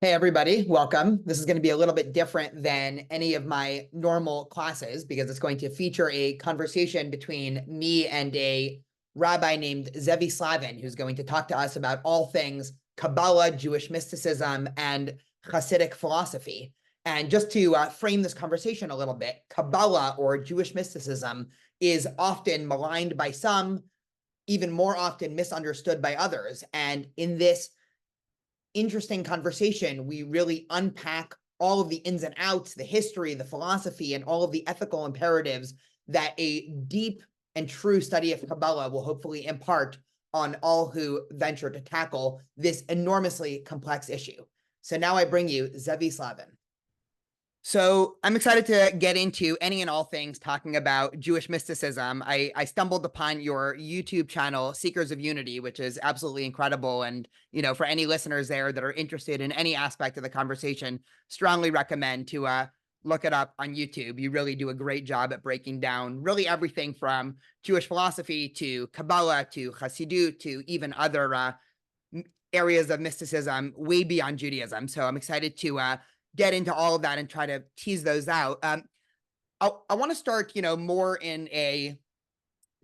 Hey, everybody, welcome. This is going to be a little bit different than any of my normal classes because it's going to feature a conversation between me and a rabbi named Zevi Slavin, who's going to talk to us about all things Kabbalah, Jewish mysticism, and Hasidic philosophy. And just to frame this conversation a little bit, Kabbalah or Jewish mysticism is often maligned by some, even more often misunderstood by others. And in this interesting conversation, we really unpack all of the ins and outs, the history, the philosophy, and all of the ethical imperatives that a deep and true study of Kabbalah will hopefully impart on all who venture to tackle this enormously complex issue. So now I bring you Zevi Slavin. So I'm excited to get into any and all things talking about Jewish mysticism. I stumbled upon your YouTube channel, Seekers of Unity, which is absolutely incredible. And, for any listeners there that are interested in any aspect of the conversation, strongly recommend to look it up on YouTube. You really do a great job at breaking down really everything from Jewish philosophy to Kabbalah to Hasidut to even other areas of mysticism way beyond Judaism. So I'm excited to get into all of that and try to tease those out. I want to start, more in a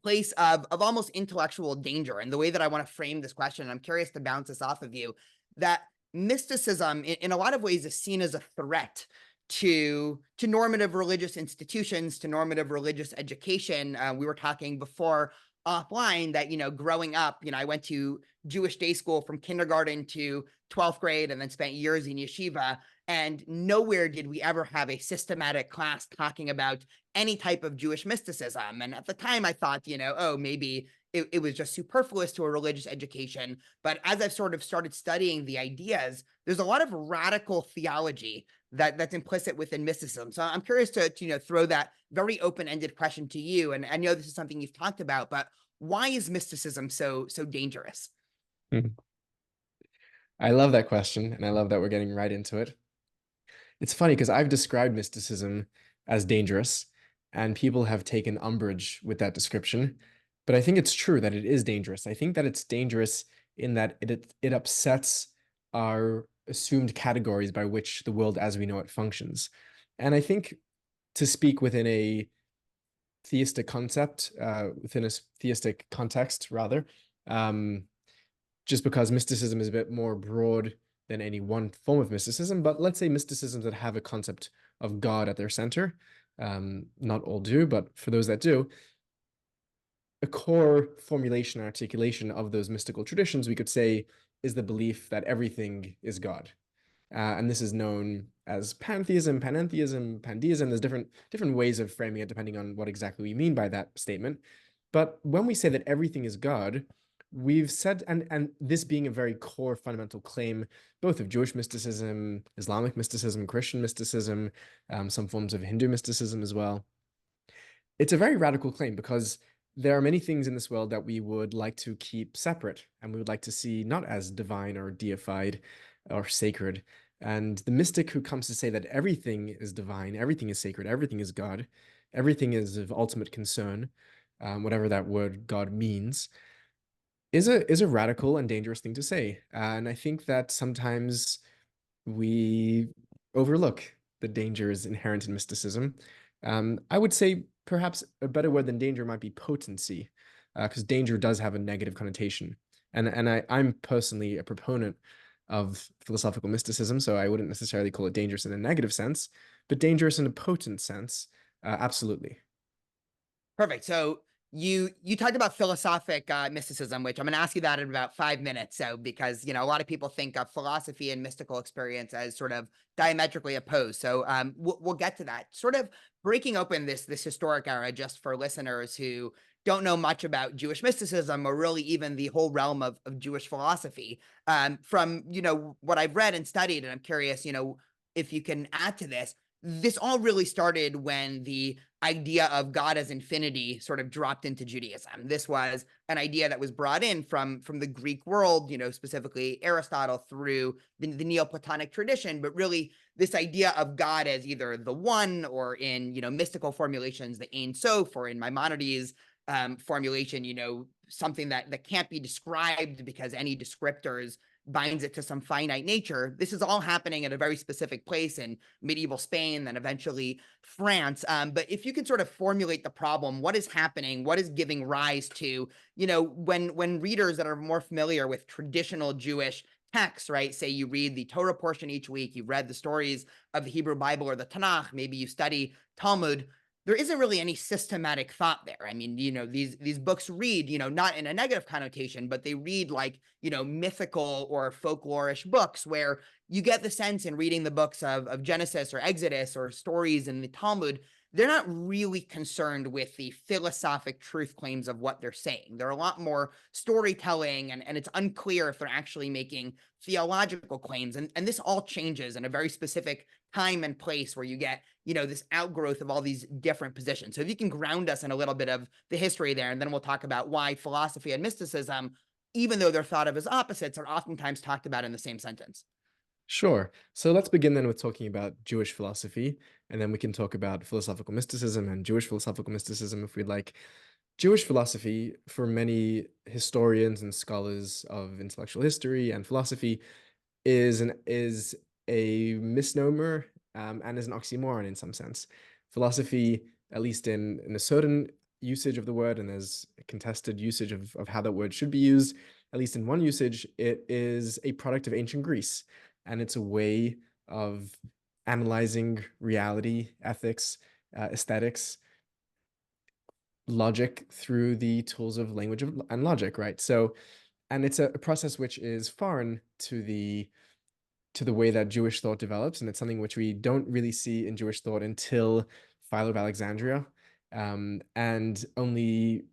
place of almost intellectual danger. And the way that I want to frame this question, I'm curious to bounce this off of you, that mysticism in a lot of ways is seen as a threat to normative religious institutions, to normative religious education. We were talking before offline that, growing up, I went to Jewish day school from kindergarten to 12th grade and then spent years in yeshiva. And nowhere did we ever have a systematic class talking about any type of Jewish mysticism. And at the time I thought, maybe it was just superfluous to a religious education. But as I've sort of started studying the ideas, there's a lot of radical theology that's implicit within mysticism. So I'm curious to throw that very open-ended question to you. And I know this is something you've talked about, but why is mysticism so dangerous? I love that question, and I love that we're getting right into it. It's funny because I've described mysticism as dangerous, and people have taken umbrage with that description. But I think it's true that it is dangerous. I think that it's dangerous in that it upsets our assumed categories by which the world as we know it functions. And I think to speak within a theistic concept, within a theistic context, rather, just because mysticism is a bit more broad than any one form of mysticism, but let's say mysticisms that have a concept of God at their center. Not all do, but for those that do, a core formulation and articulation of those mystical traditions, we could say, is the belief that everything is God. And this is known as pantheism, panentheism, pandeism. There's different ways of framing it depending on what exactly we mean by that statement. But when we say that everything is God, we've said, and this being a very core fundamental claim, both of Jewish mysticism, Islamic mysticism, Christian mysticism, some forms of Hindu mysticism as well. It's a very radical claim because there are many things in this world that we would like to keep separate and we would like to see not as divine or deified or sacred. And the mystic who comes to say that everything is divine, everything is sacred, everything is God, everything is of ultimate concern, whatever that word God means, is a radical and dangerous thing to say. And I think that sometimes we overlook the dangers inherent in mysticism. I would say perhaps a better word than danger might be potency, because danger does have a negative connotation. And I'm personally a proponent of philosophical mysticism, so I wouldn't necessarily call it dangerous in a negative sense, but dangerous in a potent sense, absolutely. Perfect. So you talked about philosophic mysticism, which I'm going to ask you that in about 5 minutes. So because a lot of people think of philosophy and mystical experience as sort of diametrically opposed. So we'll get to that. Sort of breaking open this historic era, just for listeners who don't know much about Jewish mysticism or really even the whole realm of Jewish philosophy. From what I've read and studied, and I'm curious, if you can add to this. This all really started when the idea of God as infinity sort of dropped into Judaism. This was an idea that was brought in from the Greek world, specifically Aristotle through the Neoplatonic tradition, but really this idea of God as either the one or in, mystical formulations, the Ein Sof, or in Maimonides formulation, something that can't be described because any descriptors binds it to some finite nature. This is all happening at a very specific place in medieval Spain, then eventually France. But if you could sort of formulate the problem, what is happening? What is giving rise to, when readers that are more familiar with traditional Jewish texts, right? Say you read the Torah portion each week, you've read the stories of the Hebrew Bible or the Tanakh, maybe you study Talmud. There isn't really any systematic thought there. I mean, these books read, not in a negative connotation, but they read like, mythical or folklorish books where you get the sense in reading the books of Genesis or Exodus or stories in the Talmud, they're not really concerned with the philosophic truth claims of what they're saying. They're a lot more storytelling, and it's unclear if they're actually making theological claims. And this all changes in a very specific time and place where you get, this outgrowth of all these different positions. So if you can ground us in a little bit of the history there, and then we'll talk about why philosophy and mysticism, even though they're thought of as opposites, are oftentimes talked about in the same sentence. Sure. So let's begin then with talking about Jewish philosophy, and then we can talk about philosophical mysticism and Jewish philosophical mysticism if we'd like. Jewish philosophy, for many historians and scholars of intellectual history and philosophy, is a misnomer, and is an oxymoron in some sense. Philosophy, at least in a certain usage of the word, and there's a contested usage of how that word should be used, at least in one usage, it is a product of ancient Greece, and it's a way of analyzing reality, ethics, aesthetics, logic through the tools of language and logic, right? So, and it's a process which is foreign to the way that Jewish thought develops, and it's something which we don't really see in Jewish thought until Philo of Alexandria, and only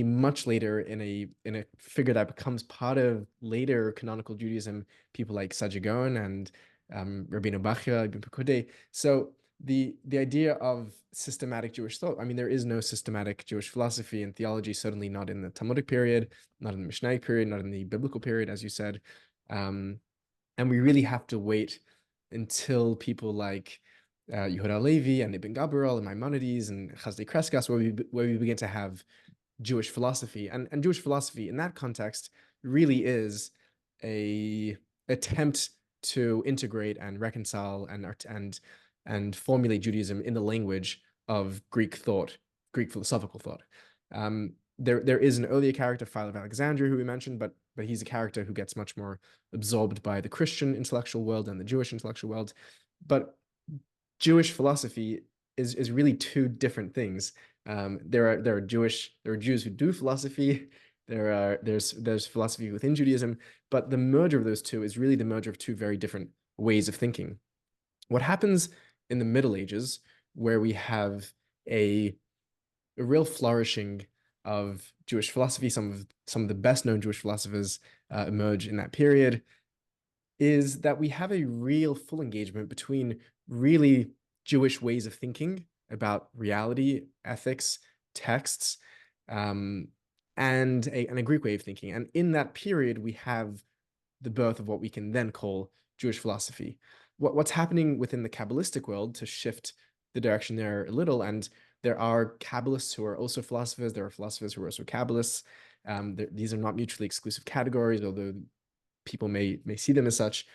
much later in a figure that becomes part of later canonical Judaism, people like Saadia Gaon and Rabbeinu Bachya, Ibn Pekudei. So the idea of systematic Jewish thought, I mean, there is no systematic Jewish philosophy and theology, certainly not in the Talmudic period, not in the Mishnaic period, not in the biblical period, as you said. And we really have to wait until people like Yehuda Levi and Ibn Gabriel and Maimonides and Chasdei Crescas, where we begin to have Jewish philosophy. And Jewish philosophy in that context really is a attempt to integrate and reconcile and formulate Judaism in the language of Greek thought, Greek philosophical thought. There is an earlier character, Philo of Alexandria, who we mentioned, but he's a character who gets much more absorbed by the Christian intellectual world and the Jewish intellectual world. But Jewish philosophy is really two different things. There are Jews who do philosophy. There's philosophy within Judaism, but the merger of those two is really the merger of two very different ways of thinking. What happens in the Middle Ages, where we have a real flourishing of Jewish philosophy, some of the best known Jewish philosophers emerge in that period, is that we have a real full engagement between really Jewish ways of thinking about reality, ethics, texts, and a Greek way of thinking. And in that period, we have the birth of what we can then call Jewish philosophy. What's happening within the Kabbalistic world, to shift the direction there a little, and there are Kabbalists who are also philosophers. There are philosophers who are also Kabbalists. These are not mutually exclusive categories, although people may see them as such.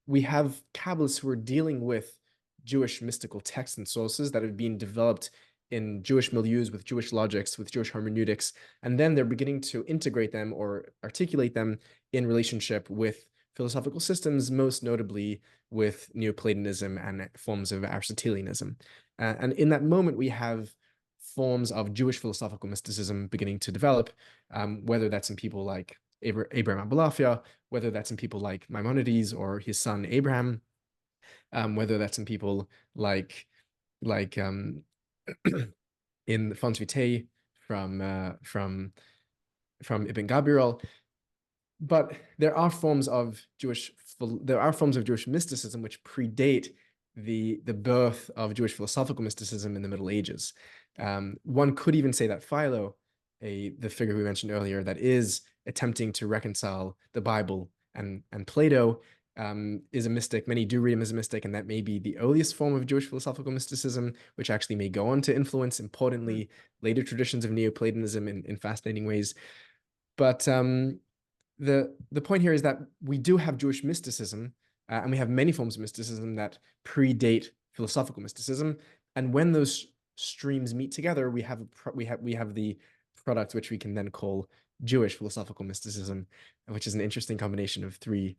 We have Kabbalists who are dealing with Jewish mystical texts and sources that have been developed in Jewish milieus with Jewish logics, with Jewish hermeneutics, and then they're beginning to integrate them or articulate them in relationship with philosophical systems, most notably with Neoplatonism and forms of Aristotelianism. And in that moment, we have forms of Jewish philosophical mysticism beginning to develop, whether that's in people like Abraham Abulafia, whether that's in people like Maimonides or his son Abraham, whether that's in people like in Fons Vitae from Ibn Gabriel. But there are forms of Jewish mysticism which predate the birth of Jewish philosophical mysticism in the Middle Ages. One could even say that Philo, the figure we mentioned earlier, that is attempting to reconcile the Bible and Plato, is a mystic. Many do read him as a mystic, and that may be the earliest form of Jewish philosophical mysticism, which actually may go on to influence, importantly, later traditions of Neoplatonism in fascinating ways. But the point here is that we do have Jewish mysticism, and we have many forms of mysticism that predate philosophical mysticism. And when those streams meet together, we have the product which we can then call Jewish philosophical mysticism, which is an interesting combination of three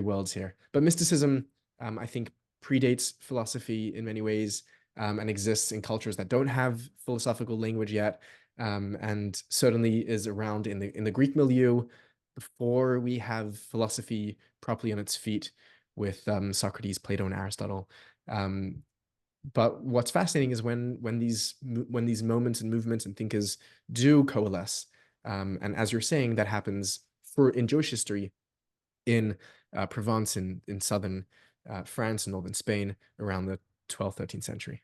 worlds here. But mysticism, I think, predates philosophy in many ways, and exists in cultures that don't have philosophical language yet, and certainly is around in the Greek milieu before we have philosophy properly on its feet with Socrates, Plato, and Aristotle. But what's fascinating is when these moments and movements and thinkers do coalesce, and as you're saying, that happens in Jewish history in Provence in southern France and northern Spain around the 12th, 13th century.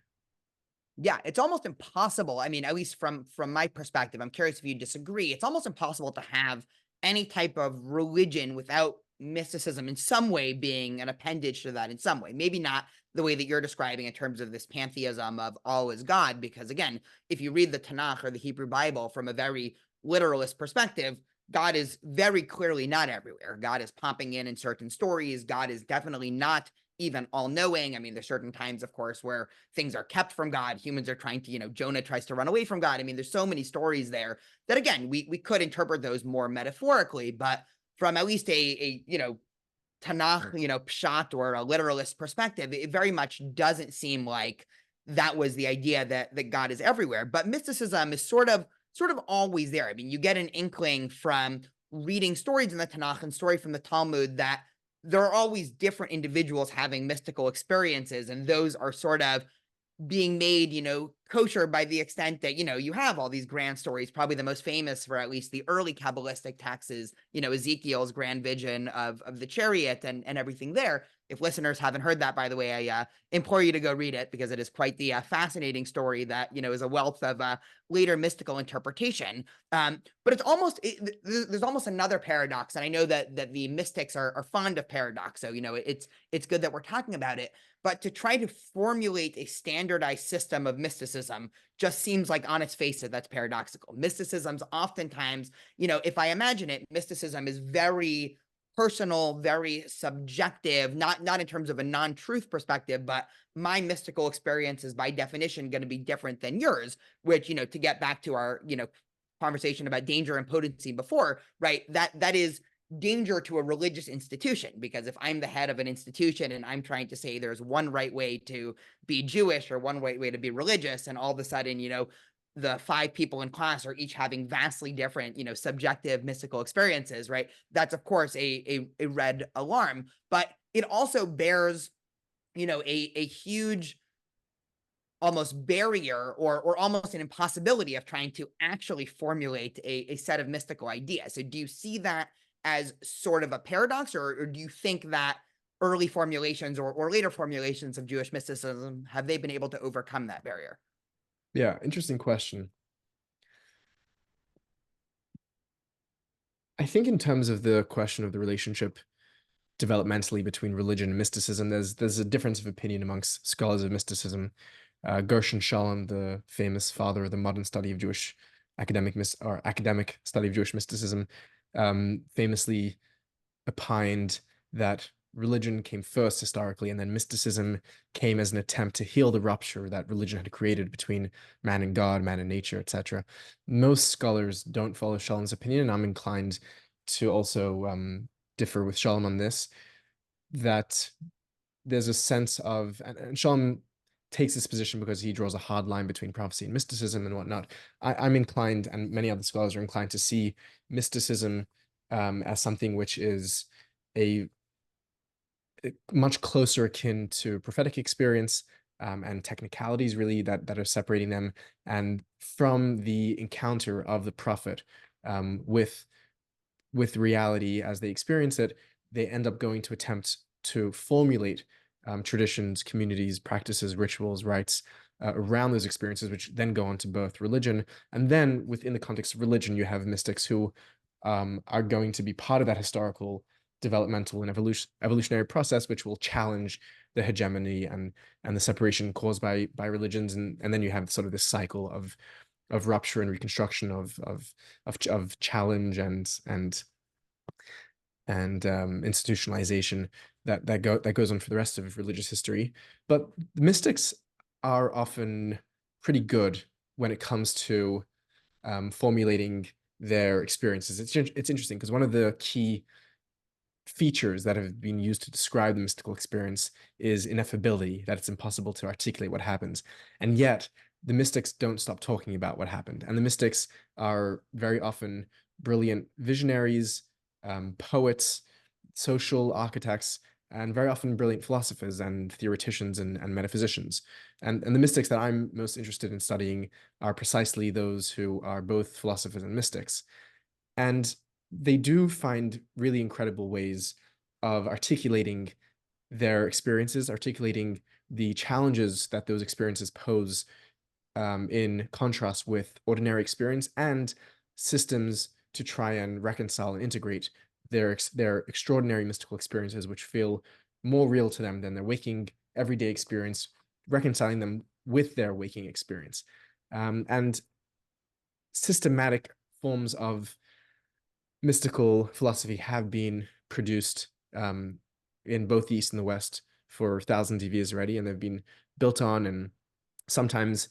Yeah, it's almost impossible. I mean, at least from my perspective, I'm curious if you disagree. It's almost impossible to have any type of religion without mysticism in some way being an appendage to that in some way. Maybe not the way that you're describing in terms of this pantheism of all is God, because again, if you read the Tanakh or the Hebrew Bible from a very literalist perspective, God is very clearly not everywhere. God is popping in certain stories. God is definitely not even all-knowing. I mean, there's certain times, of course, where things are kept from God. Humans are trying to, Jonah tries to run away from God. I mean, there's so many stories there that, again, we could interpret those more metaphorically, but from at least a Tanakh, pshat or a literalist perspective, it very much doesn't seem like that was the idea that God is everywhere. But mysticism is sort of always there. I mean, you get an inkling from reading stories in the Tanakh and story from the Talmud that there are always different individuals having mystical experiences, and those are sort of being made, kosher by the extent that, you have all these grand stories. Probably the most famous for at least the early Kabbalistic texts is, Ezekiel's grand vision of the chariot and everything there. If listeners haven't heard that, by the way, I implore you to go read it, because it is quite the fascinating story that, is a wealth of later mystical interpretation. But it's almost, there's almost another paradox. And I know that the mystics are fond of paradox. So, it's good that we're talking about it. But to try to formulate a standardized system of mysticism just seems like, on its face, that's paradoxical. Mysticism's oftentimes, if I imagine it, mysticism is very personal, very subjective, not in terms of a non-truth perspective, but my mystical experience is by definition going to be different than yours, which, to get back to our, conversation about danger and potency before, right? That is danger to a religious institution, because if I'm the head of an institution and I'm trying to say there's one right way to be Jewish or one right way to be religious, and all of a sudden, the 5 people in class are each having vastly different, subjective mystical experiences, right? That's, of course, a red alarm, but it also bears, a huge almost barrier or almost an impossibility of trying to actually formulate a set of mystical ideas. So do you see that as sort of a paradox, or do you think that early formulations or later formulations of Jewish mysticism, have they been able to overcome that barrier? Yeah, interesting question. I think in terms of the question of the relationship developmentally between religion and mysticism, there's a difference of opinion amongst scholars of mysticism. Gershon Shalom, the famous father of the modern study of Jewish academic study of Jewish mysticism, famously opined that religion came first historically, and then mysticism came as an attempt to heal the rupture that religion had created between man and God, man and nature, etc. Most scholars don't follow Shalom's opinion, and I'm inclined to also differ with Shalom on this, that there's a sense of, and Shalom takes this position because he draws a hard line between prophecy and mysticism and whatnot. I'm inclined, and many other scholars are inclined, to see mysticism as something which is a much closer akin to prophetic experience, and technicalities really that are separating them. And from the encounter of the prophet with reality as they experience it, they end up going to attempt to formulate traditions, communities, practices, rituals, rites around those experiences, which then go on to birth religion. And then within the context of religion, you have mystics who are going to be part of that historical, developmental, and evolutionary process, which will challenge the hegemony and the separation caused by religions. And then you have sort of this cycle of rupture and reconstruction, of challenge and and institutionalization that goes on for the rest of religious history. But the mystics are often pretty good when it comes to formulating their experiences. It's interesting because one of the key features that have been used to describe the mystical experience is ineffability, that it's impossible to articulate what happens. And yet, the mystics don't stop talking about what happened. And the mystics are very often brilliant visionaries, poets, social architects, and very often brilliant philosophers and theoreticians and metaphysicians. And the mystics that I'm most interested in studying are precisely those who are both philosophers and mystics. And they do find really incredible ways of articulating their experiences, articulating the challenges that those experiences pose, in contrast with ordinary experience, and systems to try and reconcile and integrate their extraordinary mystical experiences, which feel more real to them than their waking everyday experience, reconciling them with their waking experience. And systematic forms of mystical philosophy have been produced in both the East and the West for thousands of years already, and they've been built on. And sometimes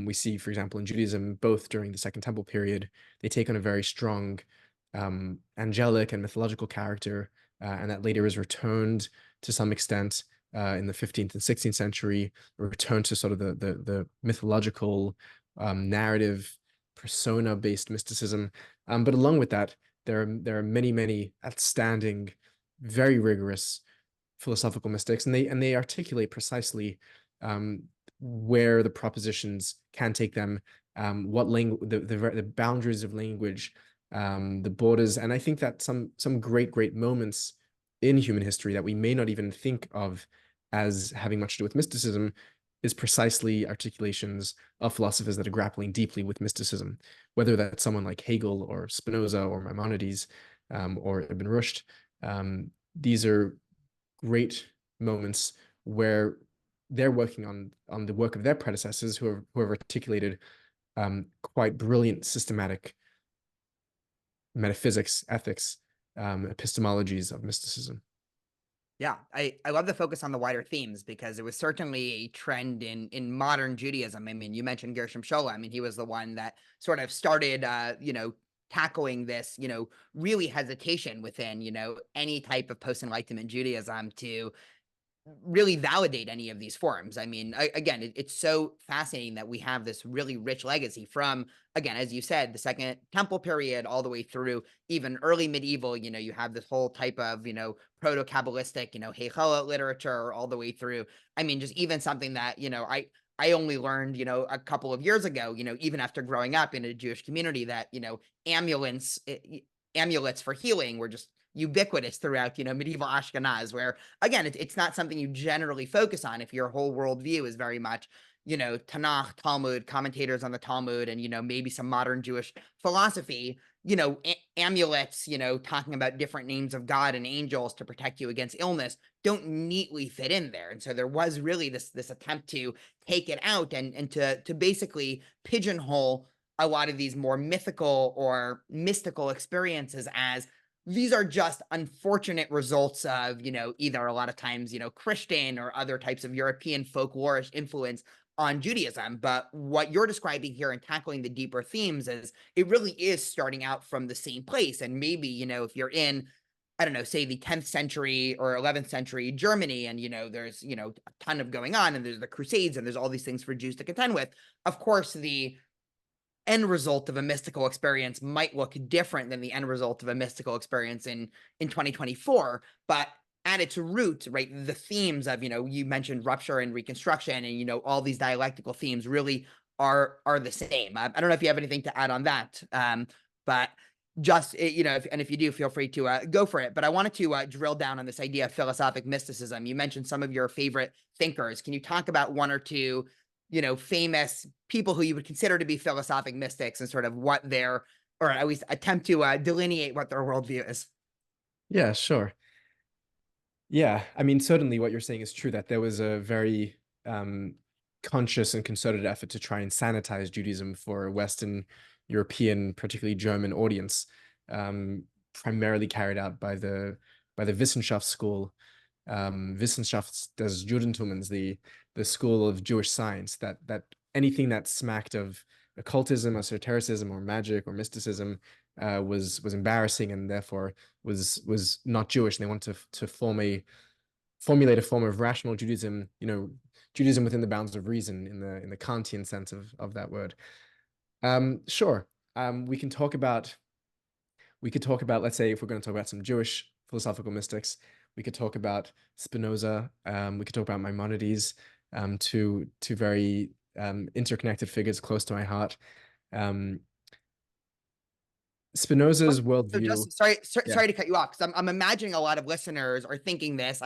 we see, for example, in Judaism, both during the Second Temple period, they take on a very strong angelic and mythological character, and that later is returned to some extent in the 15th and 16th century, returned to sort of the mythological narrative persona-based mysticism. But along with that, there are many, many outstanding, very rigorous philosophical mystics, and they articulate precisely where the propositions can take them, what language, the boundaries of language, the borders. And I think that some great moments in human history that we may not even think of as having much to do with mysticism is precisely articulations of philosophers that are grappling deeply with mysticism, whether that's someone like Hegel or Spinoza or Maimonides, or Ibn Rushd. These are great moments where they're working on the work of their predecessors who have articulated quite brilliant systematic metaphysics, ethics, epistemologies of mysticism. Yeah, I love the focus on the wider themes because it was certainly a trend in modern Judaism. I mean, you mentioned Gershom Scholem. I mean, he was the one that sort of started, tackling this, really hesitation within, any type of post-Enlightenment Judaism to really validate any of these forms. I mean, again, it's so fascinating that we have this really rich legacy from, again, as you said, the Second Temple period all the way through even early medieval. You have this whole type of, proto-Kabbalistic, Heichal literature all the way through. I mean, just even something that, I only learned, a couple of years ago, even after growing up in a Jewish community, that, amulets, amulets for healing were just ubiquitous throughout, medieval Ashkenaz, where again, it's not something you generally focus on if your whole worldview is very much, Tanakh, Talmud, commentators on the Talmud, and, maybe some modern Jewish philosophy, amulets, talking about different names of God and angels to protect you against illness don't neatly fit in there. And so there was really this attempt to take it out and to basically pigeonhole a lot of these more mythical or mystical experiences as these are just unfortunate results of, either a lot of times, Christian or other types of European folklorish influence on Judaism. But what you're describing here and tackling the deeper themes is it really is starting out from the same place. And maybe, if you're in, I don't know, say the 10th century or 11th century Germany, and, there's, a ton of going on, and there's the Crusades, and there's all these things for Jews to contend with. Of course, the end result of a mystical experience might look different than the end result of a mystical experience in 2024, but at its root, right, the themes of, you mentioned rupture and reconstruction, and, all these dialectical themes really are the same. I don't know if you have anything to add on that, but just, if you do, feel free to go for it. But I wanted to drill down on this idea of philosophic mysticism. You mentioned some of your favorite thinkers. Can you talk about one or two, famous people who you would consider to be philosophic mystics and sort of what their, or at least attempt to delineate what their worldview is? Yeah, sure. Yeah, I mean, certainly what you're saying is true, that there was a very conscious and concerted effort to try and sanitize Judaism for a Western European, particularly German audience. primarily carried out by the Wissenschaft school. Wissenschaft des Judentumens, the school of Jewish science, that anything that smacked of occultism, esotericism, or magic or mysticism was embarrassing, and therefore was not Jewish. And they wanted to formulate a form of rational Judaism, Judaism within the bounds of reason in the Kantian sense of that word. Sure. We can talk about, let's say, if we're going to talk about some Jewish philosophical mystics, we could talk about Spinoza. We could talk about Maimonides, two very interconnected figures close to my heart. Spinoza's So worldview. just Yeah, sorry to cut you off, because I'm imagining a lot of listeners are thinking this.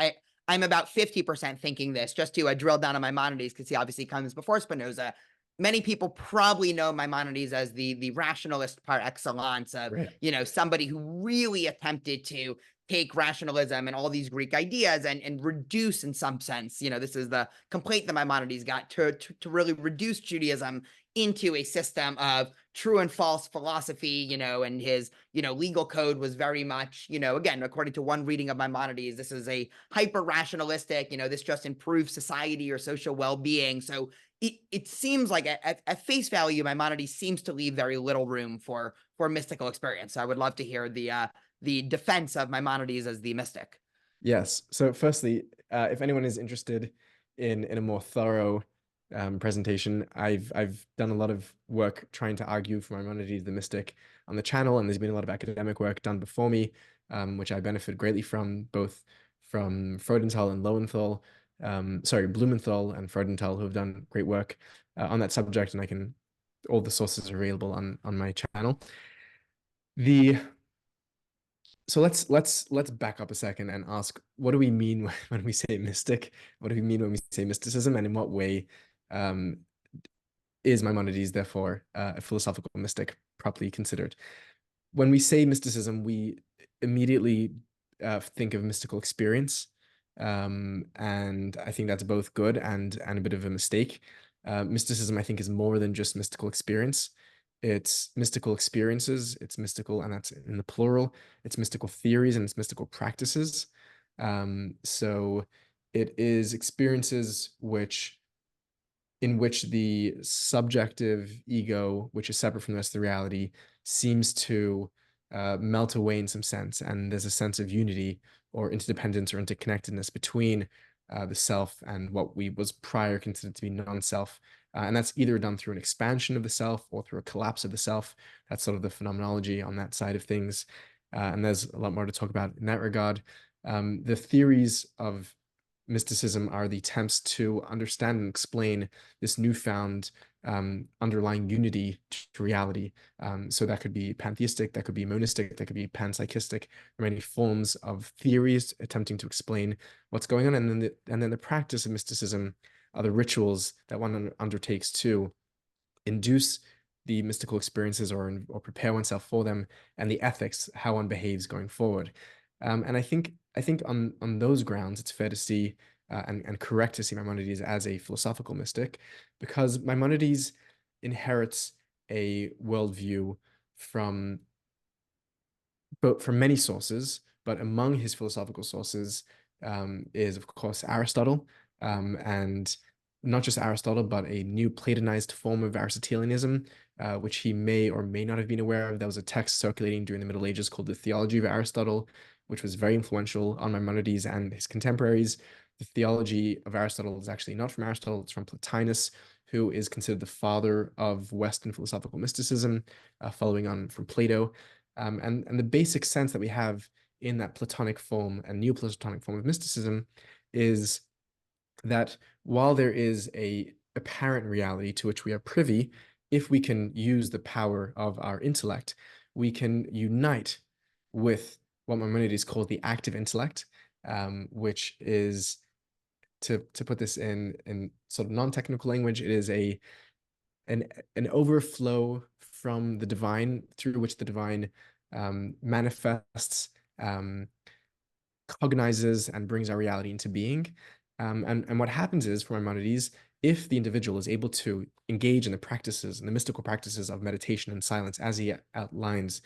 I'm about 50% thinking this, just to drill down on Maimonides, because he obviously comes before Spinoza. Many people probably know Maimonides as the rationalist par excellence of, right. somebody who really attempted to take rationalism and all these Greek ideas and reduce, in some sense, this is the complaint that Maimonides got, to really reduce Judaism into a system of true and false philosophy, and his, legal code was very much, again, according to one reading of Maimonides, this is a hyper rationalistic, this just improves society or social well-being. So it seems like at face value, Maimonides seems to leave very little room for mystical experience. So I would love to hear the defense of Maimonides as the mystic. Yes. So firstly, if anyone is interested in a more thorough presentation, I've done a lot of work trying to argue for Maimonides the mystic on the channel, and there's been a lot of academic work done before me, which I benefit greatly from, both from Freudenthal and Lowenthal, Blumenthal and Freudenthal, who have done great work on that subject, and all the sources are available on my channel. So let's back up a second and ask, what do we mean when we say mystic? What do we mean when we say mysticism, and in what way is Maimonides therefore a philosophical mystic properly considered? When we say mysticism, we immediately think of mystical experience, and I think that's both good and a bit of a mistake. Mysticism, I think, is more than just mystical experience. It's mystical experiences, it's mystical, and that's in the plural. It's mystical theories and it's mystical practices. So it is experiences in which the subjective ego, which is separate from the rest of the reality, seems to melt away in some sense, and there's a sense of unity or interdependence or interconnectedness between the self and what was prior considered to be non-self. And that's either done through an expansion of the self or through a collapse of the self. That's sort of the phenomenology on that side of things. And there's a lot more to talk about in that regard. The theories of mysticism are the attempts to understand and explain this newfound underlying unity to reality. So that could be pantheistic, that could be monistic, that could be panpsychistic, or many forms of theories attempting to explain what's going on. And then the practice of mysticism are the rituals that one undertakes to induce the mystical experiences or prepare oneself for them, and the ethics, how one behaves going forward. And I think on those grounds, it's fair to see and correct to see Maimonides as a philosophical mystic, because Maimonides inherits a worldview from many sources, but among his philosophical sources is, of course, Aristotle, and not just Aristotle, but a new Platonized form of Aristotelianism, which he may or may not have been aware of. There was a text circulating during the Middle Ages called the Theology of Aristotle, which was very influential on Maimonides and his contemporaries. The theology of Aristotle is actually not from Aristotle, it's from Plotinus, who is considered the father of Western philosophical mysticism, following on from Plato. And the basic sense that we have in that Platonic form and Neoplatonic form of mysticism is that while there is a apparent reality to which we are privy, if we can use the power of our intellect, we can unite with what Maimonides called the active intellect, which is, to put this in sort of non-technical language, it is an overflow from the divine through which the divine manifests, cognizes, and brings our reality into being. And what happens is, for Maimonides, if the individual is able to engage in the practices and the mystical practices of meditation and silence, as he outlines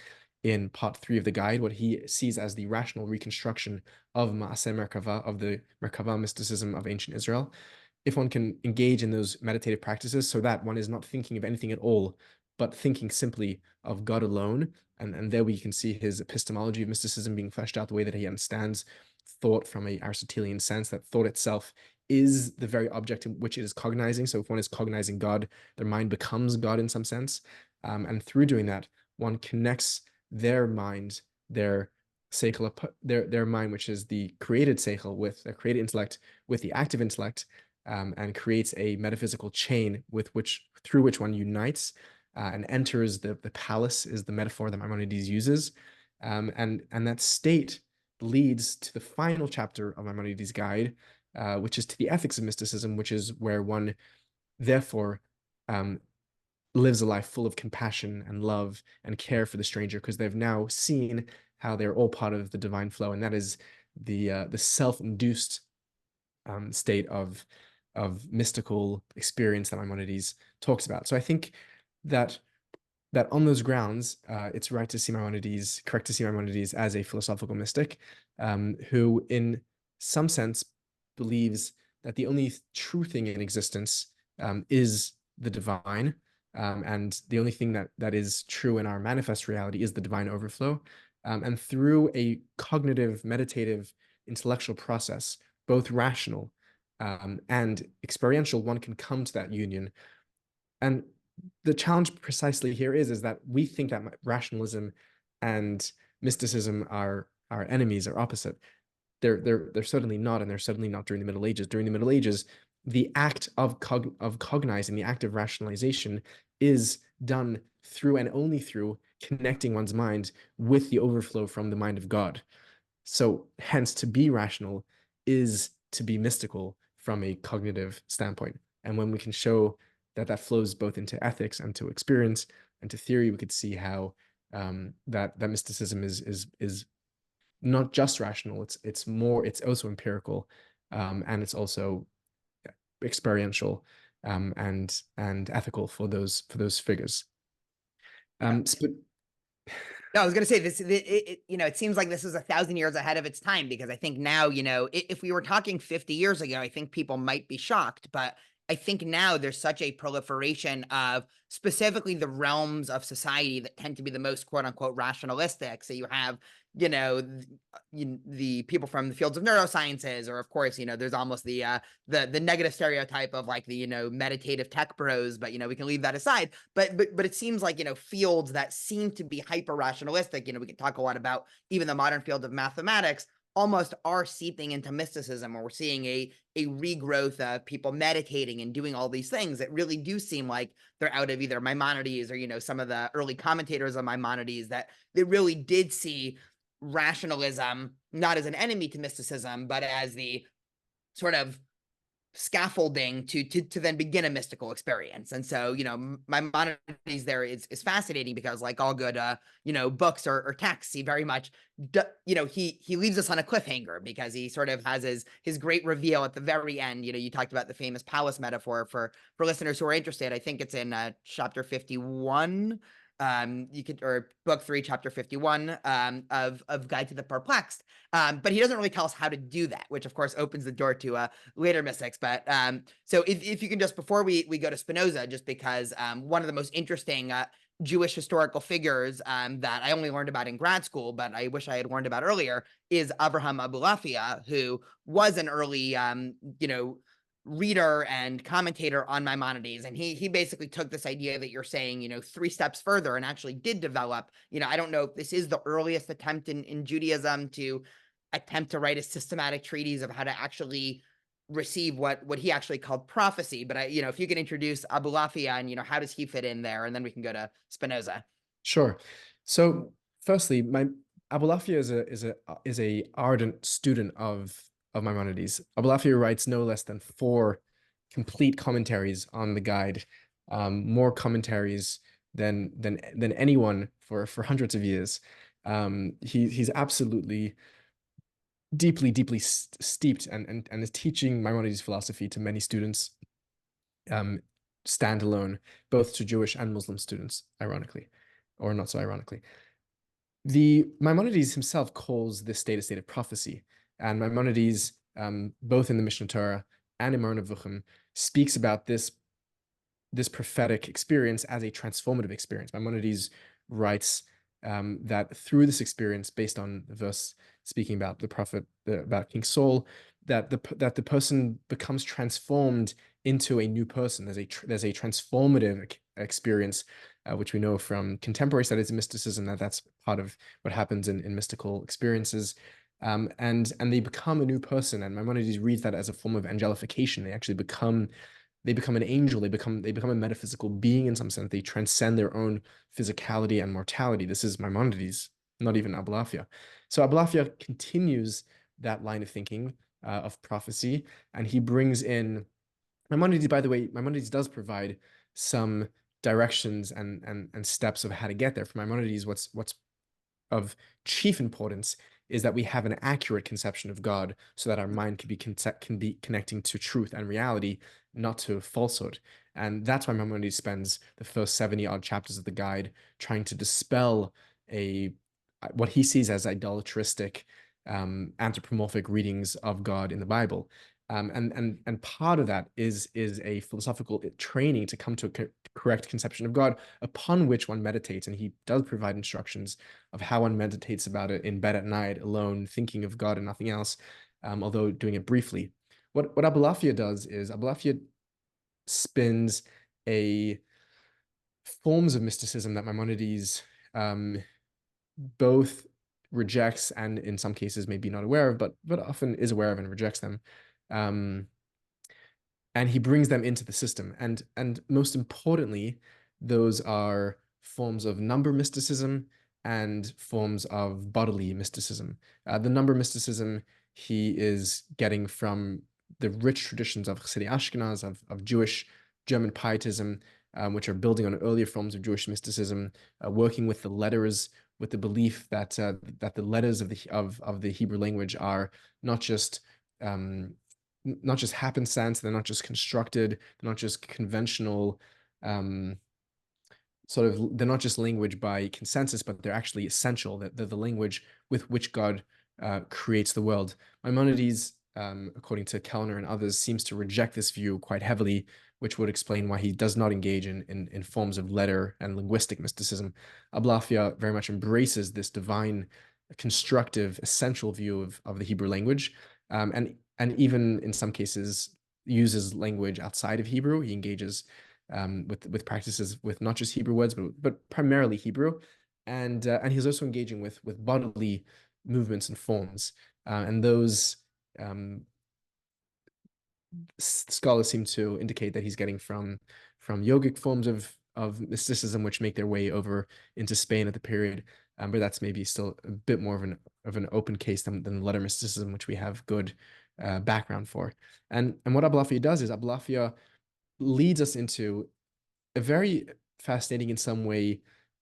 in part 3 of the guide, what he sees as the rational reconstruction of Maaseh Merkava, of the Merkava mysticism of ancient Israel. If one can engage in those meditative practices so that one is not thinking of anything at all, but thinking simply of God alone, and there we can see his epistemology of mysticism being fleshed out, the way that he understands thought from a Aristotelian sense, that thought itself is the very object in which it is cognizing. So if one is cognizing God, their mind becomes God in some sense. And through doing that, one connects their mind, their seichel, their mind, which is the created seichel, with their created intellect, with the active intellect, and creates a metaphysical chain through which one unites and enters the palace, is the metaphor that Maimonides uses. And that state leads to the final chapter of Maimonides' guide, which is to the ethics of mysticism, which is where one therefore lives a life full of compassion and love and care for the stranger, because they've now seen how they're all part of the divine flow, and that is the self-induced state of mystical experience that Maimonides talks about. So I think that on those grounds, it's correct to see Maimonides as a philosophical mystic, who in some sense believes that the only true thing in existence is the divine, and the only thing that is true in our manifest reality is the divine overflow. And through a cognitive, meditative, intellectual process, both rational and experiential, one can come to that union. And the challenge precisely here is that we think that rationalism and mysticism are enemies, are opposite. They're certainly not, and they're certainly not during the Middle Ages. During the Middle Ages, the act of cognizing, the act of rationalization, is done through and only through connecting one's mind with the overflow from the mind of God. So hence, to be rational is to be mystical from a cognitive standpoint. And when we can show that flows both into ethics and to experience and to theory, we could see how that mysticism is not just rational. It's also empirical, and it's also experiential, and ethical for those figures. Yeah. So, No, I was going to say this, it seems like this is 1,000 years ahead of its time, because I think now, if we were talking 50 years ago, I think people might be shocked, but I think now there's such a proliferation of specifically the realms of society that tend to be the most quote unquote rationalistic. So you have, the people from the fields of neurosciences, or of course, there's almost the negative stereotype of like the, meditative tech bros, but, we can leave that aside. But it seems like, fields that seem to be hyper rationalistic, we can talk a lot about even the modern field of mathematics, almost are seeping into mysticism, or we're seeing a regrowth of people meditating and doing all these things that really do seem like they're out of either Maimonides or, some of the early commentators on Maimonides, that they really did see rationalism not as an enemy to mysticism, but as the sort of scaffolding to then begin a mystical experience. And so, Maimonides there is fascinating, because like all good books or texts, he very much he leaves us on a cliffhanger, because he sort of has his great reveal at the very end. You talked about the famous palace metaphor for listeners who are interested. I think it's in chapter 51, you could, or book 3 chapter 51 of Guide to the Perplexed, but he doesn't really tell us how to do that, which of course opens the door to later mystics. But so if you can just, before we go to Spinoza, just because one of the most interesting Jewish historical figures that I only learned about in grad school, but I wish I had learned about earlier, is Abraham Abulafia, who was an early reader and commentator on Maimonides. And he basically took this idea that you're saying, 3 steps further, and actually did develop, I don't know if this is the earliest attempt in Judaism to attempt to write a systematic treatise of how to actually receive what he actually called prophecy. But if you can introduce Abulafia and, how does he fit in there? And then we can go to Spinoza. sure. So firstly, Abulafia is a ardent student of Maimonides. Abulafia writes no less than 4 complete commentaries on the guide, more commentaries than anyone for hundreds of years. He's absolutely deeply steeped and is teaching Maimonides philosophy to many students, standalone, both to Jewish and Muslim students, ironically, or not so ironically. The Maimonides himself calls this state a state of prophecy, and Maimonides, both in the Mishnah Torah and in Moreh Nevuchim, speaks about this prophetic experience as a transformative experience. Maimonides writes that through this experience, based on the verse speaking about the prophet, about King Saul, that the person becomes transformed into a new person. There's a transformative experience, which we know from contemporary studies of mysticism, that's part of what happens in mystical experiences. And they become a new person, and Maimonides reads that as a form of angelification. They become an angel. They become a metaphysical being in some sense. They transcend their own physicality and mortality. This is Maimonides, not even Abulafia. So Abulafia continues that line of thinking of prophecy, and he brings in Maimonides. By the way, Maimonides does provide some directions and steps of how to get there. For Maimonides, what's of chief importance is that we have an accurate conception of God, so that our mind can be connecting to truth and reality, not to falsehood. And that's why Maimonides spends the first 70 odd chapters of the guide trying to dispel what he sees as idolatristic, anthropomorphic readings of God in the Bible. And part of that is a philosophical training to come to a correct conception of God, upon which one meditates. And he does provide instructions of how one meditates about it in bed at night, alone, thinking of God and nothing else, although doing it briefly. What Abulafia does is Abulafia spins a forms of mysticism that Maimonides both rejects and in some cases maybe not aware of, but often is aware of and rejects them. And he brings them into the system. And most importantly, those are forms of number mysticism and forms of bodily mysticism. The number mysticism he is getting from the rich traditions of Chassidic Ashkenaz, of Jewish German pietism, which are building on earlier forms of Jewish mysticism, working with the letters, with the belief that the letters of the Hebrew language are not just happenstance, they're not just constructed, they're not just conventional, they're not just language by consensus, but they're actually essential, that they're the language with which God creates the world. Maimonides, according to Kellner and others, seems to reject this view quite heavily, which would explain why he does not engage in forms of letter and linguistic mysticism. Abulafia very much embraces this divine, constructive, essential view of the Hebrew language, and even in some cases uses language outside of Hebrew. He engages with practices with not just Hebrew words, but primarily Hebrew, and he's also engaging with bodily movements and forms, and those scholars seem to indicate that he's getting from yogic forms of mysticism, which make their way over into Spain at the period. But that's maybe still a bit more of an open case than letter mysticism, which we have good background for. And what Abulafia does is Abulafia leads us into a very fascinating, in some way,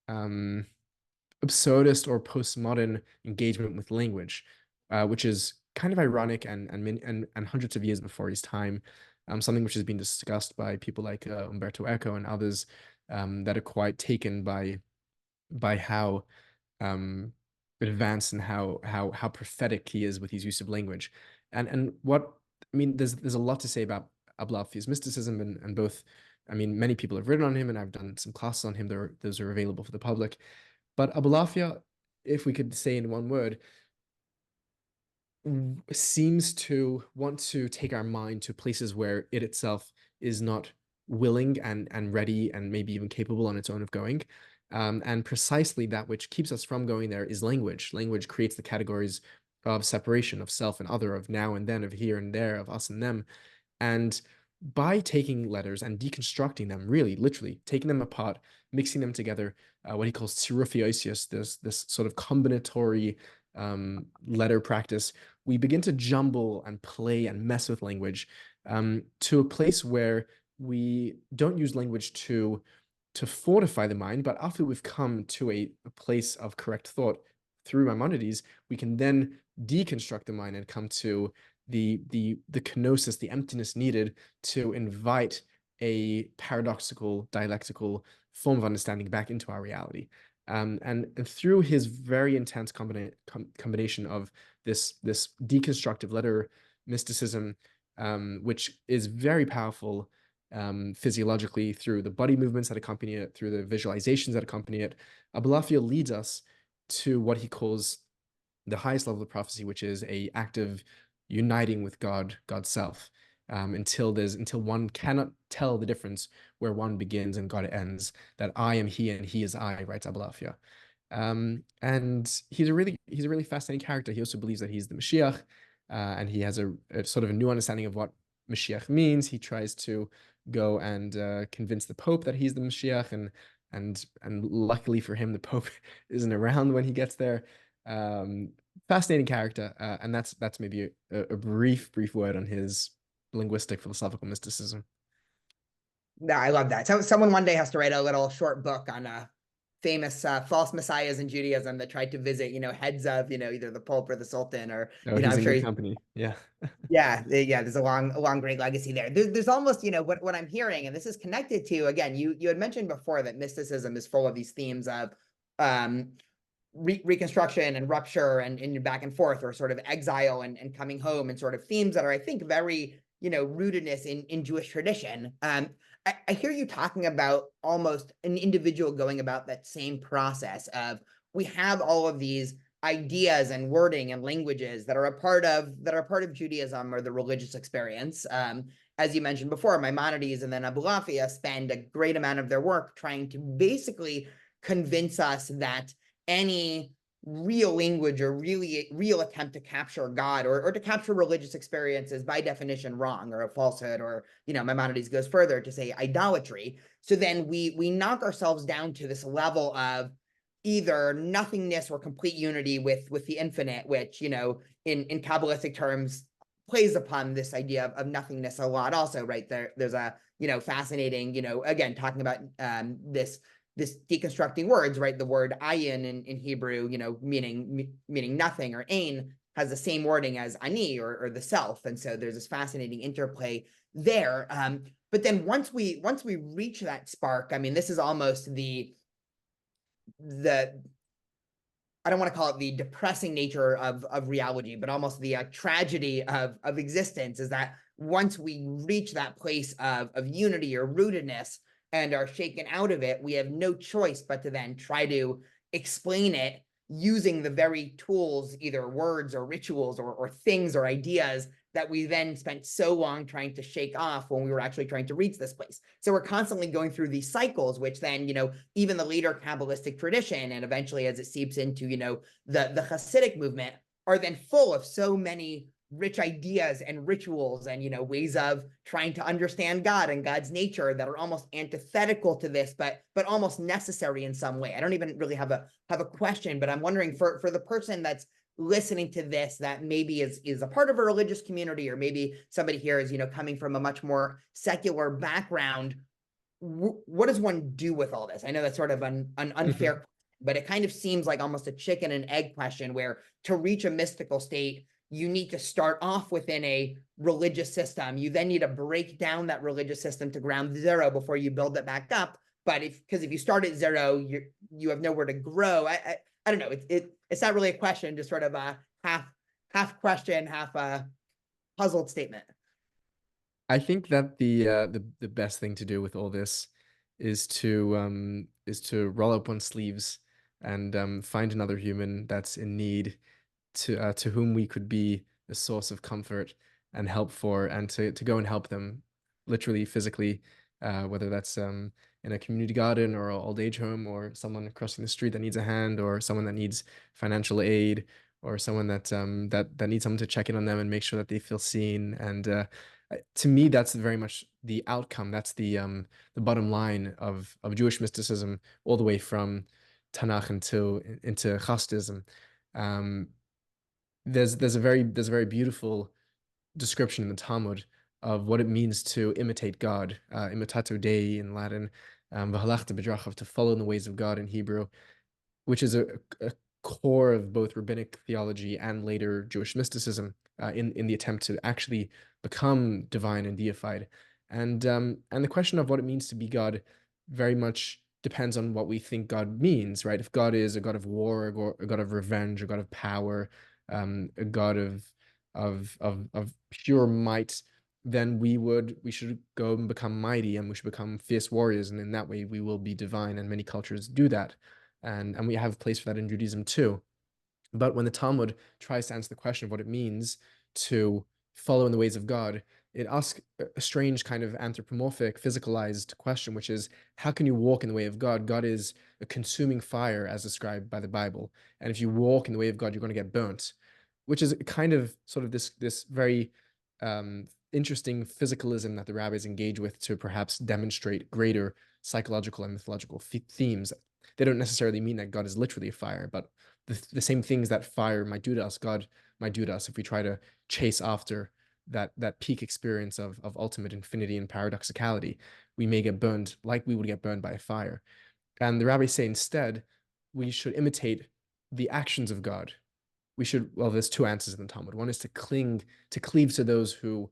absurdist or postmodern engagement with language, which is kind of ironic and hundreds of years before his time, something which has been discussed by people like Umberto Eco and others, that are quite taken by how advanced and how prophetic he is with his use of language. And what I mean, there's a lot to say about Abulafia's mysticism, and both, I mean, many people have written on him, and I've done some classes on him. Those are available for the public. But Abulafia, if we could say in one word, seems to want to take our mind to places where it itself is not willing and ready and maybe even capable on its own of going. And precisely that which keeps us from going there is language. Language creates the categories of separation, of self and other, of now and then, of here and there, of us and them. And by taking letters and deconstructing them, really, literally taking them apart, mixing them together, what he calls tzirufioisius, this sort of combinatory letter practice, we begin to jumble and play and mess with language, to a place where we don't use language to fortify the mind, but after we've come to a place of correct thought through Maimonides, we can then deconstruct the mind and come to the kenosis, the emptiness needed to invite a paradoxical, dialectical form of understanding back into our reality. And through his very intense combination of this deconstructive letter mysticism, which is very powerful physiologically through the body movements that accompany it, through the visualizations that accompany it, Abulafia leads us to what he calls the highest level of prophecy, which is a active uniting with God, God's self, until one cannot tell the difference where one begins and God ends. That I am He and He is I, writes Abulafia. And he's a really fascinating character. He also believes that he's the Mashiach, and he has a sort of a new understanding of what Mashiach means. He tries to go and convince the Pope that he's the Mashiach, and luckily for him, the Pope isn't around when he gets there. Fascinating character, and that's maybe a brief word on his linguistic philosophical mysticism. Yeah, I love that. So someone one day has to write a little short book on famous false messiahs in Judaism that tried to visit, heads of, either the Pope or the Sultan, or, Oh, he's I'm in sure good he's, company. Yeah. yeah, there's a long, great legacy there. There's almost, what I'm hearing, and this is connected to, again, you had mentioned before that mysticism is full of these themes of um, reconstruction and rupture and back and forth, or sort of exile and coming home, and sort of themes that are, I think, very, rootedness in Jewish tradition. I hear you talking about almost an individual going about that same process of, we have all of these ideas and wording and languages that are a part of Judaism or the religious experience. As you mentioned before, Maimonides and then Abulafia spend a great amount of their work trying to basically convince us that any real language or really real attempt to capture God, or to capture religious experiences, by definition wrong, or a falsehood, or Maimonides goes further to say idolatry. So then we knock ourselves down to this level of either nothingness or complete unity with the infinite, which in Kabbalistic terms plays upon this idea of nothingness a lot also, right? There's a fascinating, again, talking about this deconstructing words, right? The word ayin in Hebrew, meaning nothing, or ain, has the same wording as ani, or the self. And so there's this fascinating interplay there. But then once we reach that spark, I mean, this is almost the I don't want to call it the depressing nature of reality, but almost the tragedy of existence, is that once we reach that place of unity or rootedness and are shaken out of it, we have no choice but to then try to explain it using the very tools, either words or rituals or things or ideas, that we then spent so long trying to shake off when we were actually trying to reach this place. So we're constantly going through these cycles, which then, even the later Kabbalistic tradition, and eventually as it seeps into, the Hasidic movement, are then full of so many rich ideas and rituals and, ways of trying to understand God and God's nature that are almost antithetical to this, but almost necessary in some way. I don't even really have a question, but I'm wondering, for the person that's listening to this, that maybe is a part of a religious community, or maybe somebody here is coming from a much more secular background, what does one do with all this? I know that's sort of an unfair question, but it kind of seems like almost a chicken and egg question, where to reach a mystical state, you need to start off within a religious system. You then need to break down that religious system to ground zero before you build it back up. But because if you start at zero, you have nowhere to grow. I don't know. It's not really a question, just sort of a half question, half a puzzled statement. I think that the best thing to do with all this is to roll up one's sleeves and find another human that's in need, to whom we could be a source of comfort and help for, and to go and help them, literally, physically, whether that's in a community garden or an old age home, or someone crossing the street that needs a hand, or someone that needs financial aid, or someone that needs someone to check in on them and make sure that they feel seen. And to me, that's very much the outcome. That's the bottom line of Jewish mysticism, all the way from Tanakh into Hasidism. Um, there's a very beautiful description in the Talmud of what it means to imitate God, imitatio Dei in Latin, v'halachta b'drachav, to follow in the ways of God in Hebrew, which is a core of both rabbinic theology and later Jewish mysticism, in the attempt to actually become divine and deified. And the question of what it means to be God very much depends on what we think God means, right? If God is a God of war, a God of revenge, a God of power, a God of pure might, then we should go and become mighty, and we should become fierce warriors, and in that way we will be divine. And many cultures do that, and we have a place for that in Judaism too. But when the Talmud tries to answer the question of what it means to follow in the ways of God, it asks a strange kind of anthropomorphic, physicalized question, which is, how can you walk in the way of God? God is a consuming fire, as described by the Bible. And if you walk in the way of God, you're going to get burnt, which is kind of sort of this very interesting physicalism that the rabbis engage with to perhaps demonstrate greater psychological and mythological themes. They don't necessarily mean that God is literally a fire, but the same things that fire might do to us, God might do to us if we try to chase after that peak experience of ultimate infinity and paradoxicality. We may get burned like we would get burned by a fire. And the rabbis say instead, we should imitate the actions of God. We should, well, there's two answers in the Talmud. One is to cleave to those who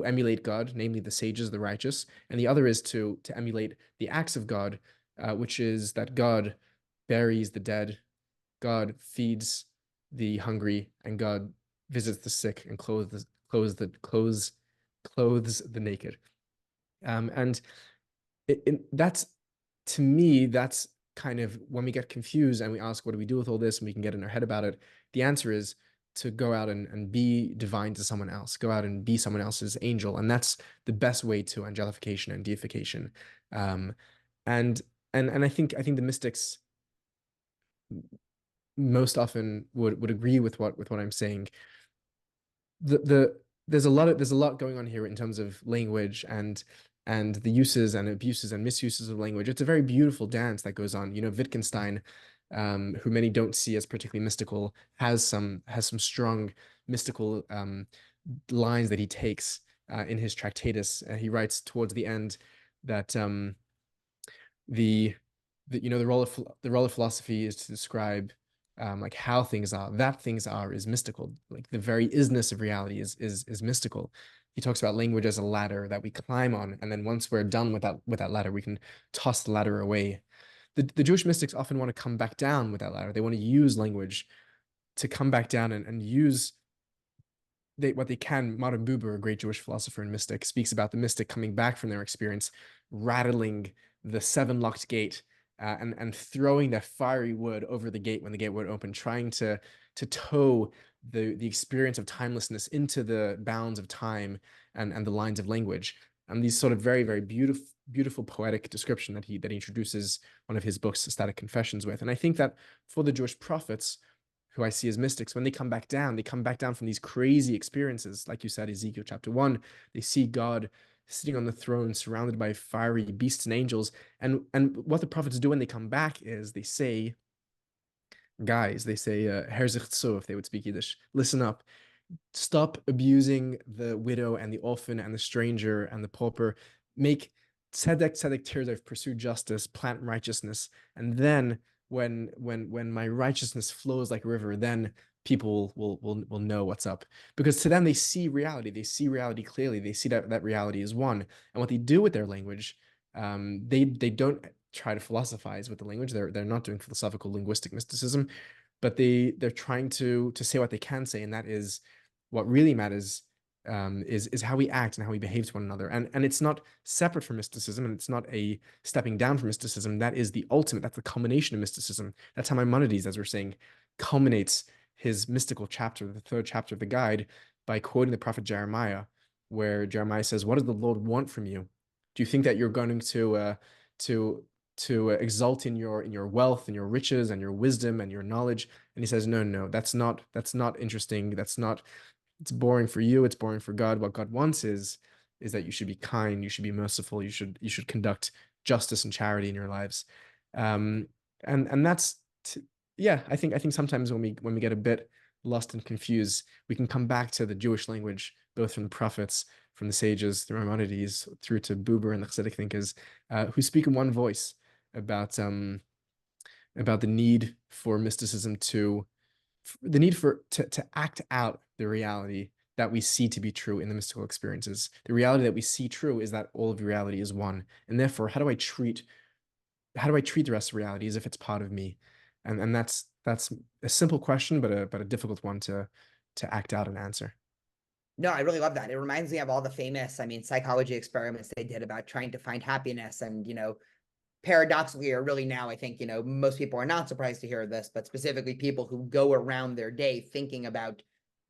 emulate God, namely the sages, the righteous, and the other is to emulate the acts of God, which is that God buries the dead, God feeds the hungry, and God visits the sick and clothes the naked. And that's, to me, that's kind of when we get confused and we ask, what do we do with all this? And we can get in our head about it. The answer is to go out and be divine to someone else, go out and be someone else's angel. And that's the best way to angelification and deification. Um, and I think the mystics most often would agree with what I'm saying. There's a lot going on here in terms of language and the uses and abuses and misuses of language. It's a very beautiful dance that goes on. Wittgenstein, who many don't see as particularly mystical, has some strong mystical lines that he takes in his Tractatus. He writes towards the end that the the role of philosophy is to describe like how things are. That things are is mystical. Like the very isness of reality is mystical. He talks about language as a ladder that we climb on, and then once we're done with that ladder, we can toss the ladder away. The Jewish mystics often want to come back down with that ladder. They want to use language to come back down and use what they can. Martin Buber, a great Jewish philosopher and mystic, speaks about the mystic coming back from their experience, rattling the seven locked gate, and throwing that fiery wood over the gate when the gate would open, trying to tow the experience of timelessness into the bounds of time and the lines of language. And these sort of very, very beautiful poetic description that he introduces one of his books, Static Confessions, with. And I think that for the Jewish prophets, who I see as mystics, when they come back down from these crazy experiences, like you said, Ezekiel chapter 1, they see God sitting on the throne, surrounded by fiery beasts and angels. And what the prophets do when they come back is they say, guys, they say, Herr sich zu, if they would speak Yiddish, listen up. Stop abusing the widow and the orphan and the stranger and the pauper. Make tzedek tirdev, pursue justice, plant righteousness, and then when my righteousness flows like a river, then people will know what's up. Because to them they see reality. They see reality clearly. They see that reality is one. And what they do with their language, they don't try to philosophize with the language. They're not doing philosophical linguistic mysticism, but they're trying to say what they can say, and that is what really matters, is how we act and how we behave to one another. And it's not separate from mysticism, and it's not a stepping down from mysticism. That is the ultimate, that's the culmination of mysticism. That's how Maimonides, as we're saying, culminates his mystical chapter, the third chapter of the guide, by quoting the prophet Jeremiah, where Jeremiah says, "What does the Lord want from you? Do you think that you're going to exalt in your wealth and your riches and your wisdom and your knowledge?" And he says, no, that's not interesting. It's boring for you. It's boring for God. What God wants is that you should be kind. You should be merciful. You should conduct justice and charity in your lives. And that's, yeah, I think sometimes when we get a bit lost and confused, we can come back to the Jewish language, both from the prophets, from the sages, the Maimonides, through to Buber and the Hasidic thinkers, who speak in one voice about the need for mysticism to act out the reality that we see to be true in the mystical experiences. The reality that we see true is that all of reality is one. And therefore, how do I treat how do I treat the rest of reality as if it's part of me? And that's a simple question, but a difficult one to act out and answer. No, I really love that. It reminds me of all the famous, I mean, psychology experiments they did about trying to find happiness. And, paradoxically, or really now, I think, most people are not surprised to hear this, but specifically people who go around their day thinking about,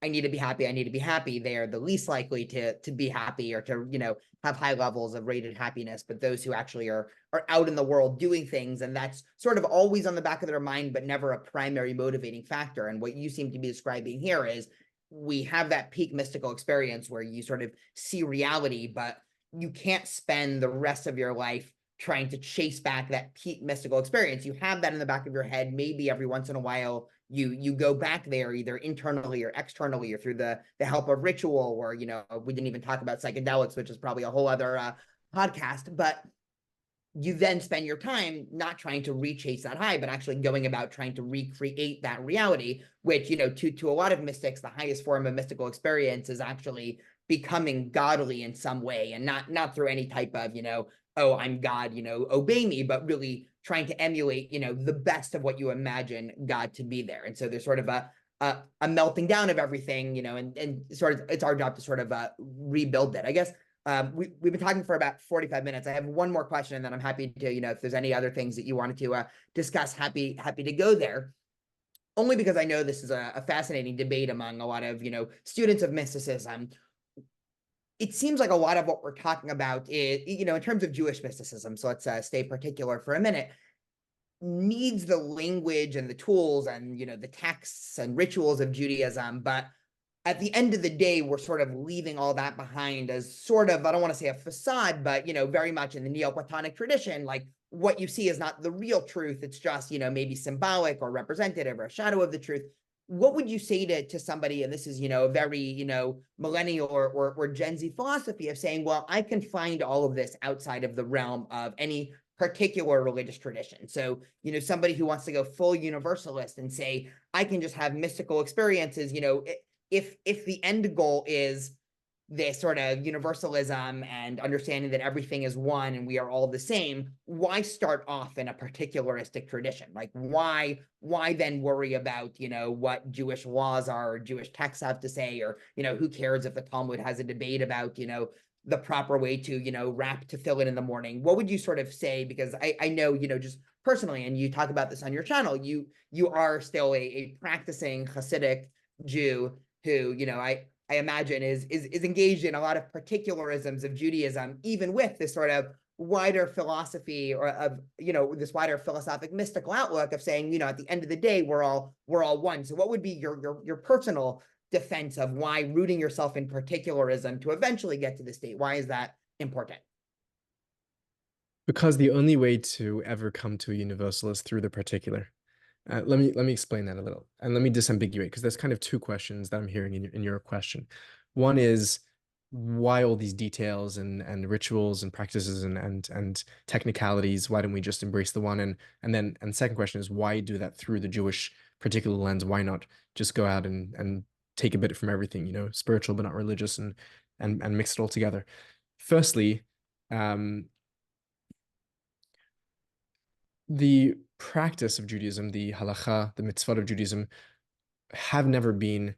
I need to be happy, I need to be happy. They are the least likely to be happy or to, have high levels of rated happiness. But those who actually are out in the world doing things, and that's sort of always on the back of their mind, but never a primary motivating factor. And what you seem to be describing here is we have that peak mystical experience where you sort of see reality, but you can't spend the rest of your life trying to chase back that peak mystical experience. You have that in the back of your head. Maybe every once in a while you go back there either internally or externally or through the help of ritual, or we didn't even talk about psychedelics, which is probably a whole other podcast. But you then spend your time not trying to rechase that high, but actually going about trying to recreate that reality, which, to a lot of mystics, the highest form of mystical experience is actually becoming godly in some way, and not through any type of, oh, I'm God, obey me, but really trying to emulate, the best of what you imagine God to be there. And so there's sort of a melting down of everything, and sort of it's our job to sort of rebuild that. I guess we've been talking for about 45 minutes. I have one more question, and then I'm happy to, if there's any other things that you wanted to discuss, happy to go there. Only because I know this is a fascinating debate among a lot of, students of mysticism. It seems like a lot of what we're talking about is, in terms of Jewish mysticism, so let's stay particular for a minute, needs the language and the tools and, the texts and rituals of Judaism. But at the end of the day, we're sort of leaving all that behind as sort of, I don't want to say a facade, but, very much in the Neoplatonic tradition, like what you see is not the real truth. It's just, maybe symbolic or representative or a shadow of the truth. What would you say to somebody, and this is, a very, millennial or Gen Z philosophy of saying, well, I can find all of this outside of the realm of any particular religious tradition. So, somebody who wants to go full universalist and say, I can just have mystical experiences, if the end goal is this sort of universalism and understanding that everything is one and we are all the same, why start off in a particularistic tradition? Like why then worry about, what Jewish laws are or Jewish texts have to say, or, who cares if the Talmud has a debate about, the proper way to, wrap tefillin in the morning? What would you sort of say? Because I know, just personally, and you talk about this on your channel, you are still a practicing Hasidic Jew who, I imagine is engaged in a lot of particularisms of Judaism, even with this sort of wider philosophy or of, this wider philosophic mystical outlook of saying, at the end of the day, we're all one. So what would be your personal defense of why rooting yourself in particularism to eventually get to the state? Why is that important? Because the only way to ever come to a universal is through the particular. Let me explain that a little, and let me disambiguate, because there's kind of two questions that I'm hearing in your question. One is why all these details and rituals and practices and technicalities? Why don't we just embrace the one? And second question is why do that through the Jewish particular lens? Why not just go out and take a bit from everything, spiritual but not religious, and mix it all together? Firstly, the practice of Judaism, the halacha, the mitzvot of Judaism, have never been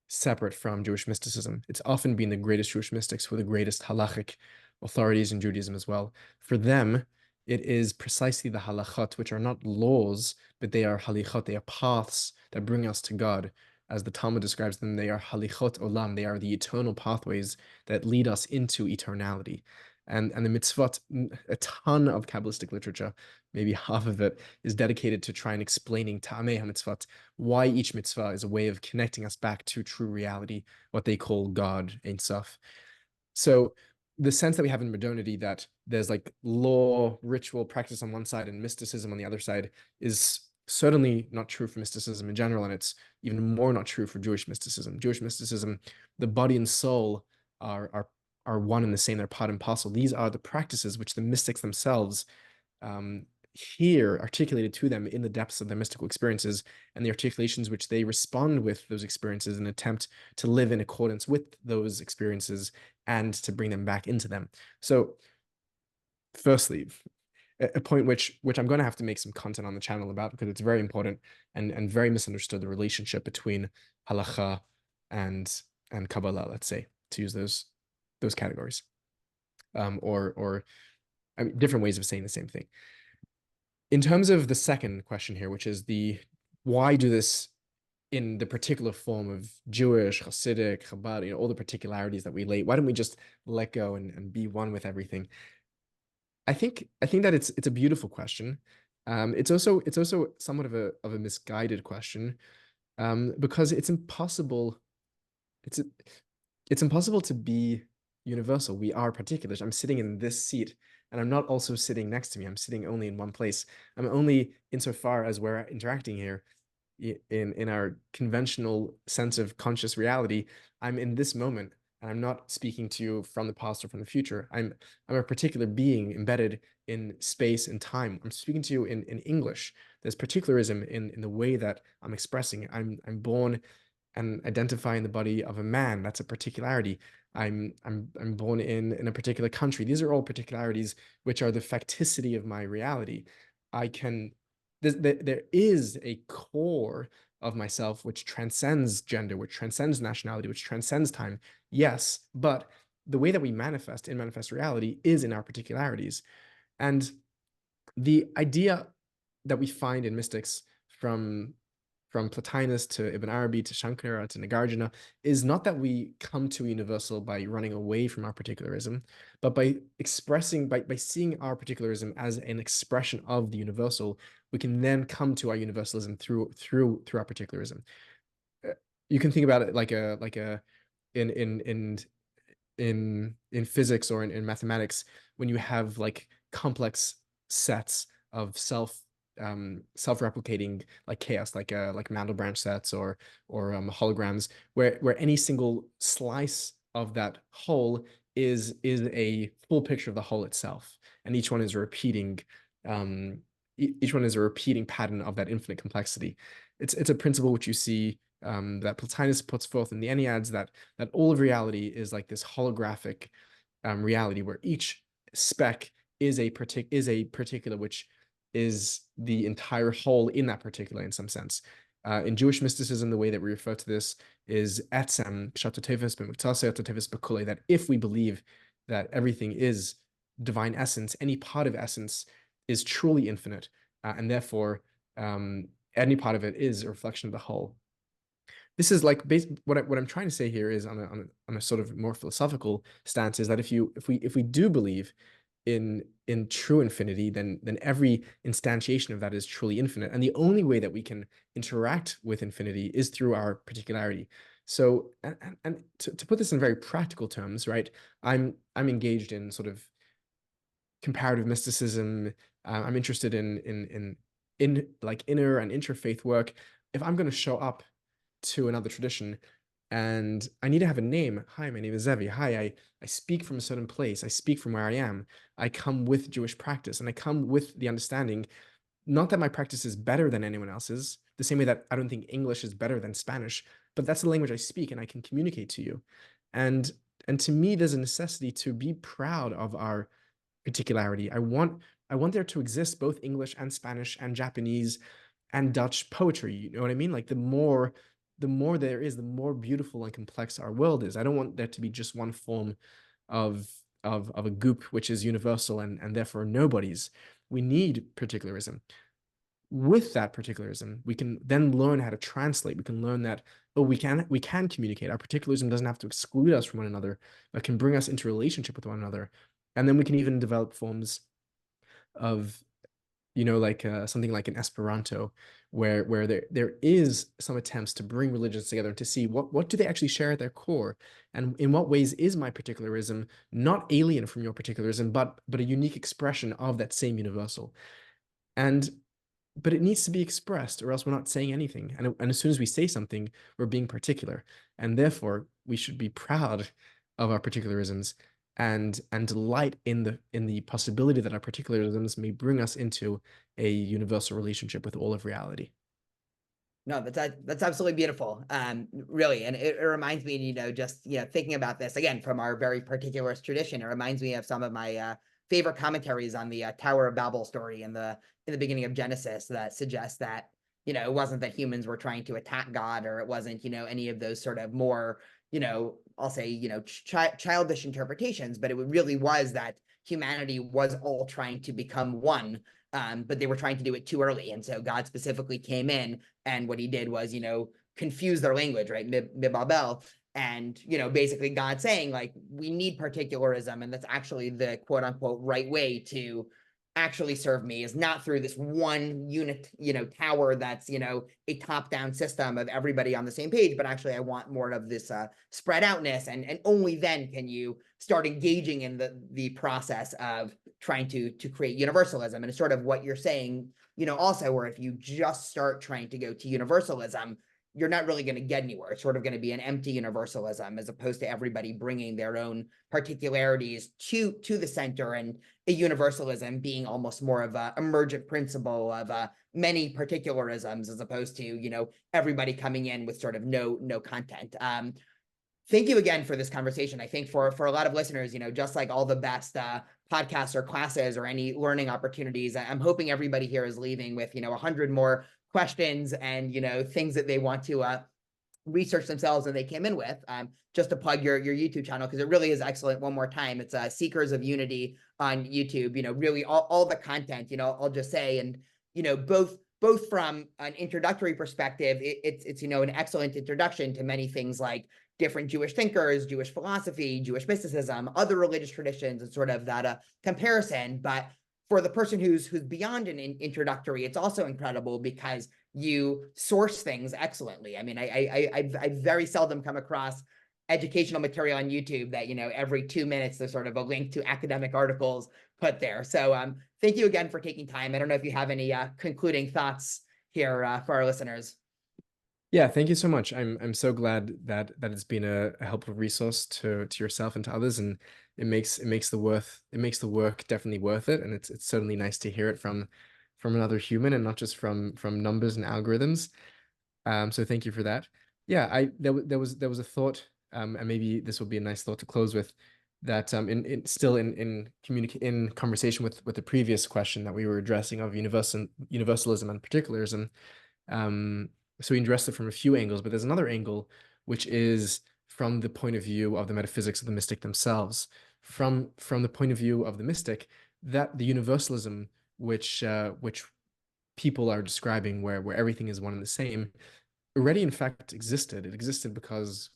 separate from Jewish mysticism. It's often been the greatest Jewish mystics who are the greatest halachic authorities in Judaism as well. For them, it is precisely the halachot, which are not laws, but they are halichot, they are paths that bring us to God. As the Talmud describes them, they are halichot olam, they are the eternal pathways that lead us into eternality. And the mitzvot, a ton of Kabbalistic literature, maybe half of it, is dedicated to try and explaining ta'amei ha-mitzvot, why each mitzvah is a way of connecting us back to true reality, what they call God, Ein Sof. So the sense that we have in modernity that there's like law, ritual, practice on one side and mysticism on the other side is certainly not true for mysticism in general, and it's even more not true for Jewish mysticism. Jewish mysticism, the body and soul are one and the same. They're part and parcel. These are the practices which the mystics themselves hear articulated to them in the depths of their mystical experiences, and the articulations which they respond with those experiences and attempt to live in accordance with those experiences and to bring them back into them. So firstly, a point which I'm going to have to make some content on the channel about, because it's very important and very misunderstood, the relationship between halacha and Kabbalah, let's say, to use those categories, or I mean, different ways of saying the same thing. In terms of the second question here, which is the why do this in the particular form of Jewish, Hasidic, Chabad, you know, all the particularities that we lay, why don't we just let go and be one with everything? I think that it's a beautiful question. It's also somewhat of a misguided question, because it's it's impossible to be universal. We are particulars. I'm sitting in this seat, and I'm not also sitting next to me. I'm sitting only in one place. I'm only insofar as we're interacting here in our conventional sense of conscious reality. I'm in this moment, and I'm not speaking to you from the past or from the future. I'm a particular being embedded in space and time. I'm speaking to you in English. There's particularism in the way that I'm expressing. I'm born and identify in the body of a man. That's a particularity. I'm born in a particular country. These are all particularities which are the facticity of my reality. I can there is a core of myself which transcends gender, which transcends nationality, which transcends time. Yes, but the way that we manifest in manifest reality is in our particularities. And the idea that we find in mystics from Plotinus to Ibn Arabi to Shankara to Nagarjuna is not that we come to a universal by running away from our particularism, but by expressing, by seeing our particularism as an expression of the universal, we can then come to our universalism through our particularism. You can think about it like a in in physics or in mathematics, when you have like complex sets of self-replicating like chaos, like Mandelbrot sets or holograms, where any single slice of that whole is a full picture of the whole itself, and each one is a repeating each one is a repeating pattern of that infinite complexity. It's a principle which you see that Plotinus puts forth in the Enneads, that all of reality is like this holographic reality where each speck is a particular which is the entire whole in that particular, in some sense. In Jewish mysticism, the way that we refer to this is etzem pshatotevus b'muktase atotevus b'kule, that if we believe that everything is divine essence, any part of essence is truly infinite, and therefore any part of it is a reflection of the whole. This is like what I'm trying to say here is on a sort of more philosophical stance, is that if we do believe in true infinity, then every instantiation of that is truly infinite, and the only way that we can interact with infinity is through our particularity. So, and to put this in very practical terms, right? I'm engaged in sort of comparative mysticism. I'm interested in like inner and interfaith work. If I'm going to show up to another tradition and I need to have a name. Hi, my name is Zevi. Hi, I speak from a certain place. I speak from where I am. I come with Jewish practice, and I come with the understanding, not that my practice is better than anyone else's, the same way that I don't think English is better than Spanish, but that's the language I speak and I can communicate to you. And to me, there's a necessity to be proud of our particularity. I want there to exist both English and Spanish and Japanese and Dutch poetry. You know what I mean? Like the more there is, the more beautiful and complex our world is. I don't want there to be just one form of a goop which is universal and therefore nobody's. We need particularism. With that particularism, we can then learn how to translate. We can learn that, oh, we can communicate. Our particularism doesn't have to exclude us from one another, but can bring us into relationship with one another. And then we can even develop forms of, you know, like something like an Esperanto, where there is some attempts to bring religions together and to see what do they actually share at their core, and in what ways is my particularism not alien from your particularism, but a unique expression of that same universal. And but it needs to be expressed, or else we're not saying anything. And as soon as we say something, we're being particular, and therefore we should be proud of our particularisms and delight in the possibility that our particularisms may bring us into a universal relationship with all of reality. No, that's absolutely beautiful. Really. And it reminds me, just, thinking about this again from our very particularist tradition, it reminds me of some of my favorite commentaries on the Tower of Babel story in the beginning of Genesis that suggests that, you know, it wasn't that humans were trying to attack God, or it wasn't, you know, any of those sort of more, you know, I'll say, you know, childish interpretations, but it really was that humanity was all trying to become one, but they were trying to do it too early. And so God specifically came in, and what he did was, you know, confuse their language, right? Mibabel. And, you know, basically God saying, like, we need particularism, and that's actually the quote unquote right way to actually serve me, is not through this one unit, you know, tower that's, you know, a top-down system of everybody on the same page, but actually I want more of this spread outness, and only then can you start engaging in the process of trying to create universalism. And it's sort of what you're saying, you know, also, where if you just start trying to go to universalism, you're not really going to get anywhere. It's sort of going to be an empty universalism, as opposed to everybody bringing their own particularities to the center, and a universalism being almost more of a emergent principle of many particularisms, as opposed to, you know, everybody coming in with sort of no content. Thank you again for this conversation. I think for a lot of listeners, you know, just like all the best podcasts or classes or any learning opportunities, I'm hoping everybody here is leaving with, you know, 100 more questions and, you know, things that they want to research themselves and they came in with. Just to plug your YouTube channel, because it really is excellent. One more time, it's Seekers of Unity on YouTube. You know, really all the content, you know, I'll just say, and, you know, both from an introductory perspective, it's, you know, an excellent introduction to many things like different Jewish thinkers, Jewish philosophy, Jewish mysticism, other religious traditions, and sort of that comparison. But for the person who's beyond an introductory, it's also incredible because you source things excellently. I mean, I very seldom come across educational material on YouTube that, you know, every 2 minutes there's sort of a link to academic articles put there. So thank you again for taking time. I don't know if you have any concluding thoughts here for our listeners. Yeah, thank you so much. I'm so glad that it's been a helpful resource to yourself and to others, and it makes the work definitely worth it. And it's certainly nice to hear it from another human, and not just from numbers and algorithms. So thank you for that. Yeah, there was a thought, and maybe this will be a nice thought to close with, that in conversation with the previous question that we were addressing of universalism and particularism. So we addressed it from a few angles, but there's another angle, which is from the point of view of the metaphysics of the mystic themselves. From the point of view of the mystic, that the universalism which people are describing, where everything is one and the same, already in fact existed. It existed because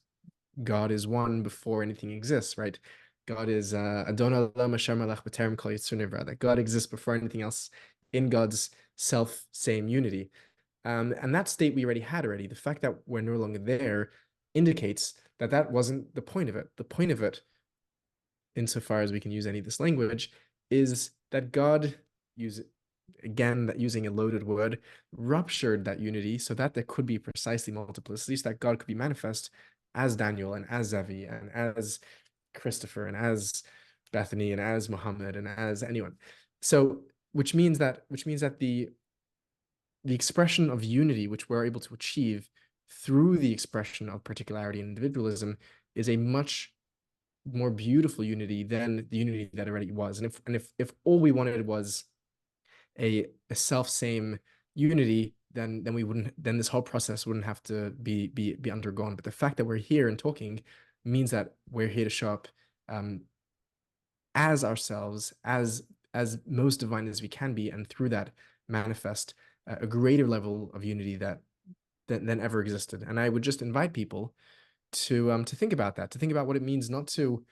God is one before anything exists, right? God is Adonai Olam Asher Melech B'Terem Kol Yitzur Nivra, that God exists before anything else, in God's self-same unity. And that state we already had already. The fact that we're no longer there indicates that that wasn't the point of it. The point of it, insofar as we can use any of this language, is that God, that using a loaded word, ruptured that unity so that there could be precisely multiplicity, so that God could be manifest as Daniel and as Zevi and as Christopher and as Bethany and as Muhammad and as anyone. So, which means that the expression of unity, which we're able to achieve through the expression of particularity and individualism, is a much more beautiful unity than the unity that already was. And if all we wanted was a self-same unity, then this whole process wouldn't have to be undergone. But the fact that we're here and talking means that we're here to show up as ourselves, as most divine as we can be, and through that manifest a greater level of unity than ever existed. And I would just invite people to think about that, to think about what it means not to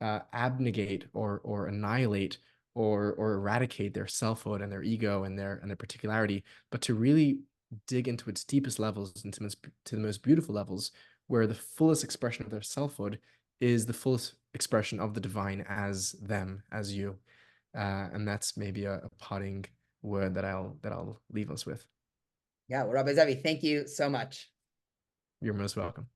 abnegate or annihilate or eradicate their selfhood and their ego and their particularity, but to really dig into its deepest levels, to the most beautiful levels, where the fullest expression of their selfhood is the fullest expression of the divine as them, as you. And that's maybe a parting word that I'll leave us with. Yeah, well, Rabbi Zevi, thank you so much. You're most welcome.